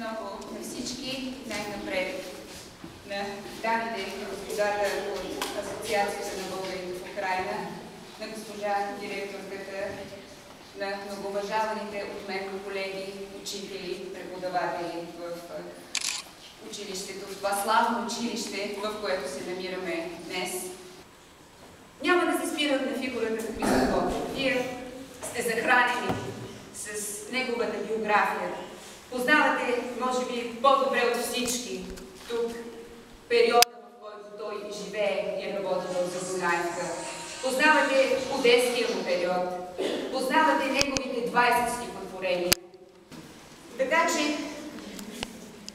много на всички, най-напред на дамите и господата от Асоциацията на българите в Украйна, на госпожа директорката, на многоуважаваните от мен колеги, учители, преподаватели в училището, в това славно училище, в което се намираме днес. Няма да се спирам на фигурата на Христо Ботев. Вие сте захранени с неговата биография. Познавате, може би, по-добре от всички тук периода, в който той живее и е работил за Дунаевка. Познавате одеския му период. Познавате неговите 20 стихотворения. Така че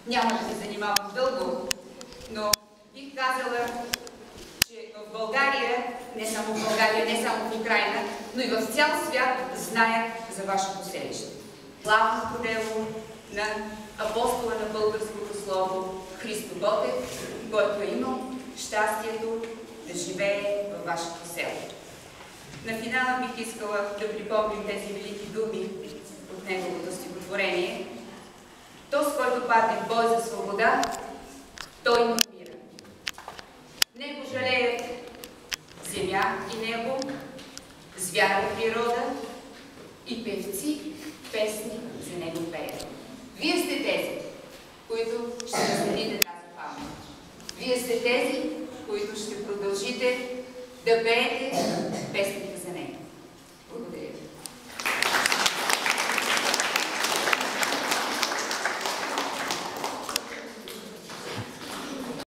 няма да се занимавам дълго, но бих казала, че в България, не само в България, не само в Украйна, но и в цял свят знаят за вашето селище. Главното дело на апостола на българското слово Христо Ботев, който е имал щастието да живее във вашето село. На финала бих искала да припомним тези велики думи от неговото стихотворение. То, с който падне в бой за свобода, той не умира. Не го жалеят земя и небо, звяра и природа и певци, песни за него пеят. Вие сте тези, които ще наследите тази памет. Вие сте тези, които ще продължите да пеете песни